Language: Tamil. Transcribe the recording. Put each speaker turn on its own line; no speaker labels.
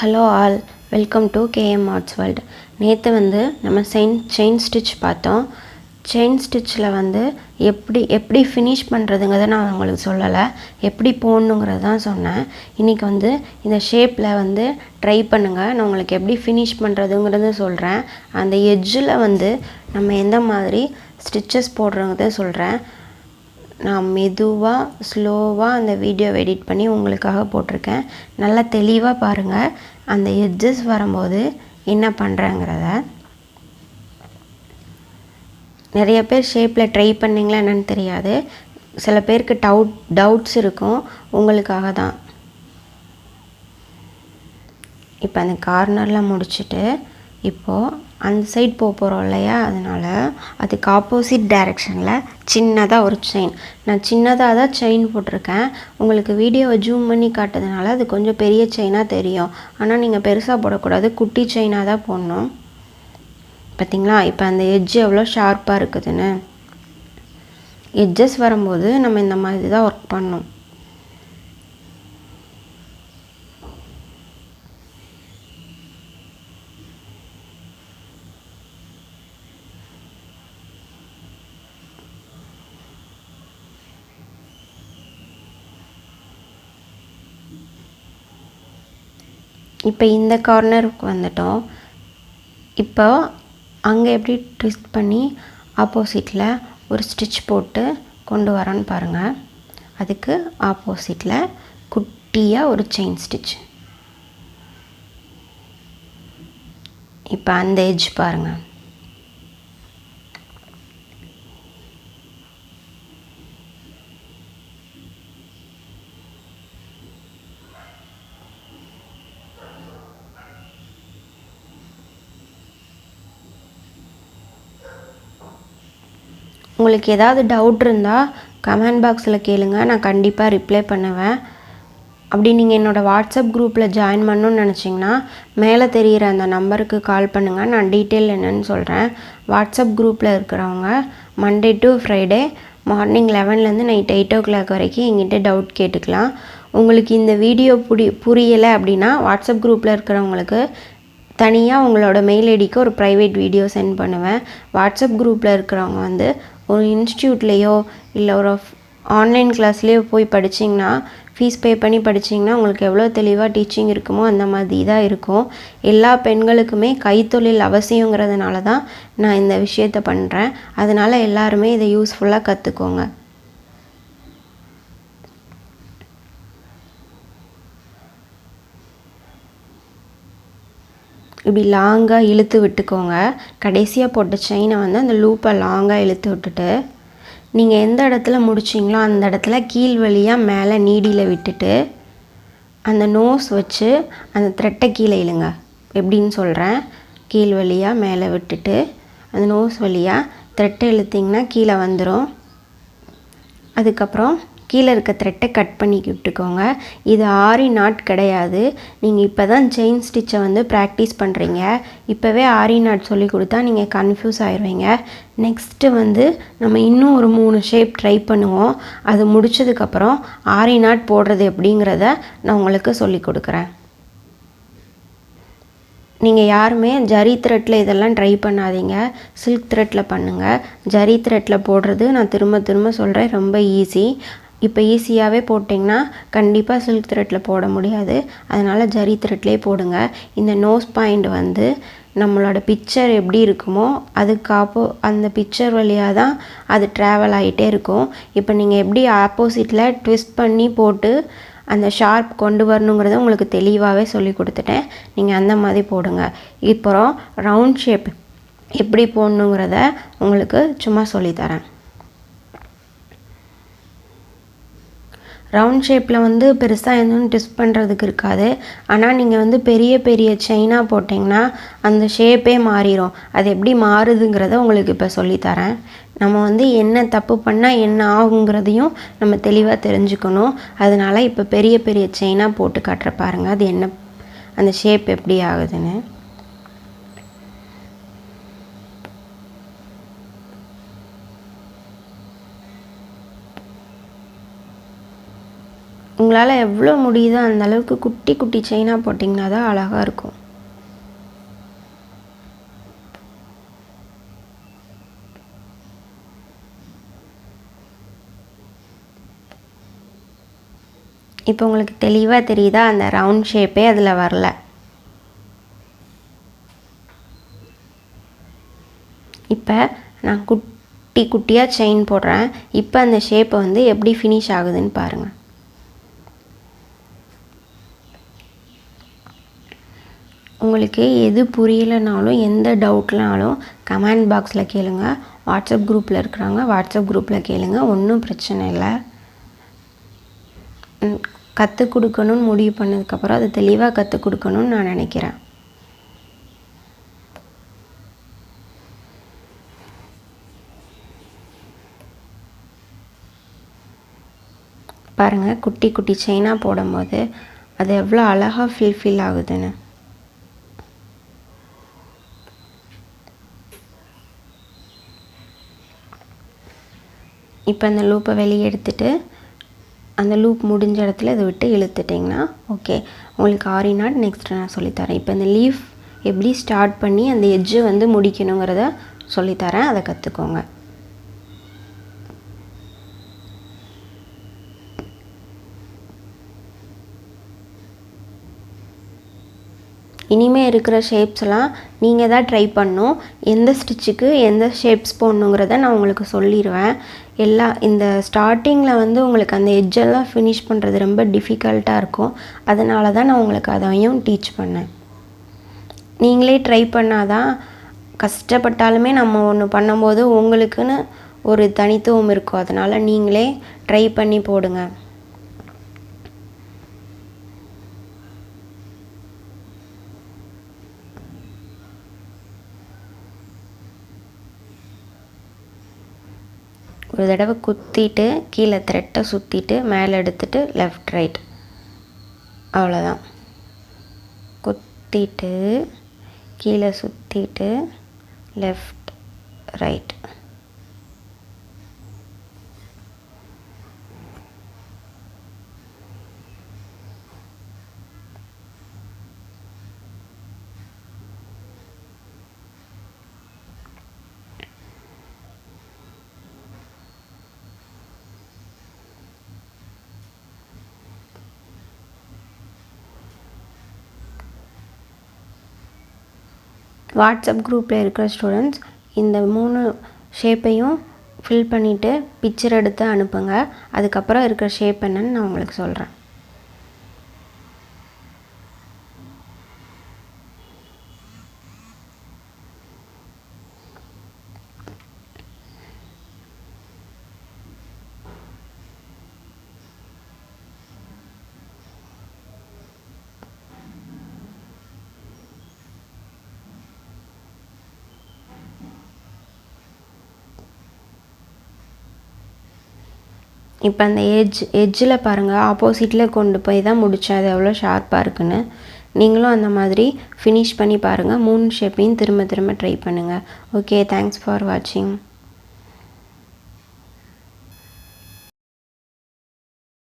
Hello all, welcome to KM Arts World. நேற்று நம்ம செயின் ஸ்டிச் பார்த்தோம். செயின் ஸ்டிச்சில் எப்படி ஃபினிஷ் பண்ணுறதுங்கிறத நான் உங்களுக்கு சொல்லலை, எப்படி போடணுங்கிறது தான் சொன்னேன். இன்றைக்கி இந்த ஷேப்பில் ட்ரை பண்ணுங்கள். நான் உங்களுக்கு எப்படி ஃபினிஷ் பண்ணுறதுங்கிறத சொல்கிறேன். அந்த எட்ஜில் நம்ம எந்த மாதிரி ஸ்டிச்சஸ் போடுறோங்கிறத சொல்கிறேன். நான் மெதுவாக ஸ்லோவாக அந்த வீடியோ எடிட் பண்ணி உங்களுக்காக போட்டிருக்கேன். நல்லா தெளிவாக பாருங்கள் அந்த எட்ஜஸ் வரும்போது என்ன பண்ணுறேங்கிறத. நிறைய பேர் ஷேப்பில் ட்ரை பண்ணிங்களா என்னன்னு தெரியாது, சில பேருக்கு டவுட்ஸ் இருக்கும், உங்களுக்காக தான். இப்போ அந்த கார்னரில் முடிச்சுட்டு இப்போது அந்த சைட் போகிறோம் இல்லையா, அதனால் அதுக்கு ஆப்போசிட் டைரெக்ஷனில் சின்னதாக ஒரு செயின், நான் சின்னதாக தான் செயின் போட்டிருக்கேன். உங்களுக்கு வீடியோவை ஜூம் பண்ணி காட்டுறதுனால அது கொஞ்சம் பெரிய செயினாக தெரியும், ஆனால் நீங்கள் பெருசாக போடக்கூடாது, குட்டி செயினாக தான் போடணும். பார்த்திங்களா இப்போ அந்த எட்ஜ் எவ்வளோ ஷார்ப்பாக இருக்குதுன்னு. எட்ஜஸ் வரும்போது நம்ம இந்த மாதிரி தான் ஒர்க் பண்ணணும். இப்போ இந்த கார்னருக்கு வந்துட்டோம். இப்போ அங்கே எப்படி ட்விஸ்ட் பண்ணி ஆப்போசிட்டில் ஒரு ஸ்டிச் போட்டு கொண்டு வரோன்னு பாருங்கள். அதுக்கு ஆப்போசிட்டில் குட்டியாக ஒரு செயின் ஸ்டிச். இப்போ அந்த எட்ஜ் பாருங்கள். உங்களுக்கு ஏதாவது டவுட் இருந்தால் கமெண்ட் பாக்ஸில் கேளுங்க, நான் கண்டிப்பாக ரிப்ளை பண்ணுவேன். அப்படி நீங்கள் என்னோடய வாட்ஸ்அப் குரூப்பில் ஜாயின் பண்ணணுன்னு நினச்சிங்கன்னா மேலே தெரிகிற அந்த நம்பருக்கு கால் பண்ணுங்கள், நான் டீட்டெயில் என்னென்னு சொல்கிறேன். வாட்ஸ்அப் குரூப்பில் இருக்கிறவங்க மண்டே டு ஃப்ரைடே மார்னிங் 11லேருந்து நைட் 8 o'clock வரைக்கும் எங்கிட்ட டவுட் கேட்டுக்கலாம். உங்களுக்கு இந்த வீடியோ புரியலை அப்படின்னா வாட்ஸ்அப் குரூப்பில் இருக்கிறவங்களுக்கு தனியாக உங்களோட மெயில் ஐடிக்கு ஒரு ப்ரைவேட் வீடியோ சென்ட் பண்ணுவேன். வாட்ஸ்அப் குரூப்பில் இருக்கிறவங்க ஒரு இன்ஸ்டியூட்லேயோ இல்லை ஒரு ஆன்லைன் கிளாஸ்லேயோ போய் படிச்சிங்கன்னா, ஃபீஸ் பே பண்ணி படிச்சிங்கன்னா உங்களுக்கு எவ்வளோ தெளிவாக டீச்சிங் இருக்குமோ அந்த மாதிரி தான் இருக்கும். எல்லா பெண்களுக்குமே கைத்தொழில் அவசியங்கிறதுனால தான் நான் இந்த விஷயத்தை பண்ணுறேன். அதனால் எல்லாருமே இதை யூஸ்ஃபுல்லாக கற்றுக்கோங்க. இப்படி லாங்காக இழுத்து விட்டுக்கோங்க. கடைசியாக போட்ட செயினை அந்த லூப்பை லாங்காக இழுத்து விட்டுட்டு நீங்கள் எந்த இடத்துல முடிச்சிங்களோ அந்த இடத்துல கீழ் வழியாக மேலே நீடியில் விட்டுட்டு அந்த நோஸ் வச்சு அந்த த்ரெட்டை கீழே இழுங்க. எப்படின்னு சொல்கிறேன். கீழ் வழியாக மேலே விட்டுட்டு அந்த நோஸ் வழியாக த்ரெட்டை இழுத்திங்கன்னா கீழே வந்துடும். அதுக்கப்புறம் கீழே இருக்க த்ரெட்டை கட் பண்ணி விட்டுக்கோங்க. இது ஆரி நாட் கிடையாது. நீங்கள் இப்போ தான் செயின் ஸ்டிச்சை ப்ராக்டிஸ் பண்ணுறீங்க. இப்போவே ஆரி நாட் சொல்லி கொடுத்தா நீங்கள் கன்ஃபியூஸ் ஆயிடுவீங்க. நெக்ஸ்ட்டு நம்ம இன்னும் ஒரு 3 ஷேப் ட்ரை பண்ணுவோம். அது முடித்ததுக்கப்புறம் ஆரி நாட் போடுறது எப்படிங்கிறத நான் உங்களுக்கு சொல்லி கொடுக்குறேன். நீங்கள் யாருமே ஜரி த்ரெட்டில் இதெல்லாம் ட்ரை பண்ணாதீங்க, சில்க் த்ரெட்டில் பண்ணுங்கள். ஜரி த்ரெட்டில் போடுறது நான் திரும்ப சொல்கிறேன், ரொம்ப ஈஸி. இப்போ ஈஸியாகவே போட்டிங்கன்னா கண்டிப்பாக சில்க் த்ரெட்டில் போட முடியாது, அதனால் ஜரி த்ரெட்லேயே போடுங்க. இந்த நோஸ் பாயிண்ட் நம்மளோட பிக்சர் எப்படி இருக்குமோ அதுக்கு அந்த பிக்சர் வழியாக தான் அது ட்ராவல் ஆகிட்டே இருக்கும். இப்போ நீங்கள் எப்படி ஆப்போசிட்டில் ட்விஸ்ட் பண்ணி போட்டு அந்த ஷார்ப் கொண்டு வரணுங்கிறத உங்களுக்கு தெளிவாகவே சொல்லி கொடுத்துட்டேன். நீங்கள் அந்த மாதிரி போடுங்க. இப்போது ரவுண்ட் ஷேப் எப்படி போடணுங்கிறத உங்களுக்கு சும்மா சொல்லித்தரேன். ரவுண்ட் ஷேப்பில் பெருசாக எதுவும் ட்விஸ்ட் பண்ணுறதுக்கு இருக்காது. ஆனால் நீங்கள் பெரிய செயினாக போட்டிங்கன்னா அந்த ஷேப்பே மாறிடும். அது எப்படி மாறுதுங்கிறத உங்களுக்கு இப்போ சொல்லித்தரேன். நம்ம என்ன தப்பு பண்ணால் என்ன ஆகுங்கிறதையும் நம்ம தெளிவாக தெரிஞ்சுக்கணும். அதனால் இப்போ பெரிய செயினாக போட்டு காட்டுற பாருங்கள், அது என்ன அந்த ஷேப் எப்படி ஆகுதுன்னு. உங்களால் எவ்வளோ முடியுதோ அந்த அளவுக்கு குட்டி குட்டி செயினாக போட்டிங்கன்னா தான் அழகாக இருக்கும். இப்போ உங்களுக்கு தெளிவாக தெரியுதா, அந்த ரவுண்ட் ஷேப்பே அதில் வரல. இப்போ நான் குட்டி குட்டியாக செயின் போடுறேன். இப்போ அந்த ஷேப்பை வந்து எப்படி ஃபினிஷ் ஆகுதுன்னு பாருங்கள். உங்களுக்கு எது புரியலைனாலும் எந்த டவுட்னாலும் கமெண்ட் பாக்ஸில் கேளுங்க. வாட்ஸ்அப் குரூப்பில் இருக்கிறாங்க, வாட்ஸ்அப் குரூப்பில் கேளுங்க, ஒன்றும் பிரச்சனை இல்லை. கற்றுக் கொடுக்கணும்னு முடிவு பண்ணதுக்கப்புறம் அதை தெளிவாக கற்றுக் கொடுக்கணும்னு நான் நினைக்கிறேன். பாருங்கள், குட்டி குட்டி செயினாக போடும்போது அது எவ்வளோ அழகாக ஃபீல் ஆகுதுன்னு. இப்போ அந்த லூப்பை வெளியே எடுத்துகிட்டு அந்த லூப் முடிஞ்ச இடத்துல இதை விட்டு இழுத்துட்டிங்கன்னா ஓகே, உங்களுக்கு ஆரி நாட் நெக்ஸ்ட் நான் சொல்லித்தரேன். இப்போ இந்த லீஃப் எப்படி ஸ்டார்ட் பண்ணி அந்த எட்ஜை வந்து முடிக்கணுங்கிறத சொல்லித்தரேன், அதை கற்றுக்கோங்க. இனிமேல் இருக்கிற ஷேப்ஸ்லாம் நீங்கள் தான் ட்ரை பண்ணணும். எந்த ஸ்டிச்சுக்கு எந்த ஷேப்ஸ் போடணுங்கிறத நான் உங்களுக்கு சொல்லிடுவேன். இந்த ஸ்டார்டிங்கில் வந்து உங்களுக்கு அந்த எட்ஜெல்லாம் ஃபினிஷ் பண்ணுறது ரொம்ப டிஃபிகல்ட்டாக இருக்கும். அதனால தான் நான் உங்களுக்கு அதையும் டீச் பண்ணேன். நீங்களே ட்ரை பண்ணாதான், கஷ்டப்பட்டாலுமே நம்ம ஒன்று பண்ணும்போது உங்களுக்குன்னு ஒரு தனித்துவம் இருக்கும். அதனால் நீங்களே ட்ரை பண்ணி போடுங்க. ஒரு தடவை குத்திட்டு கீழே த்ரெட்டை சுற்றிட்டு மேலே எடுத்துகிட்டு லெஃப்ட் ரைட், அவ்வளோதான். குத்திட்டு கீழே சுற்றிட்டு லெஃப்ட் ரைட். வாட்ஸ்அப் குரூப்பில் இருக்கிற ஸ்டூடெண்ட்ஸ் இந்த 3 ஷேப்பையும் ஃபில் பண்ணிவிட்டு பிக்சர் எடுத்து அனுப்புங்க. அதுக்கப்புறம் இருக்கிற ஷேப் என்னன்னு நான் உங்களுக்கு சொல்கிறேன். இப்போ அந்த எட்ஜில் பாருங்கள், ஆப்போசிட்டில் கொண்டு போய் தான் முடித்தேன். அது எவ்வளோ ஷார்ப்பாக இருக்குன்னு. நீங்களும் அந்த மாதிரி ஃபினிஷ் பண்ணி பாருங்கள். 3 ஷேப்பையும் திரும்ப திரும்ப ட்ரை பண்ணுங்கள். ஓகே, தேங்க்ஸ் ஃபார் வாட்சிங்.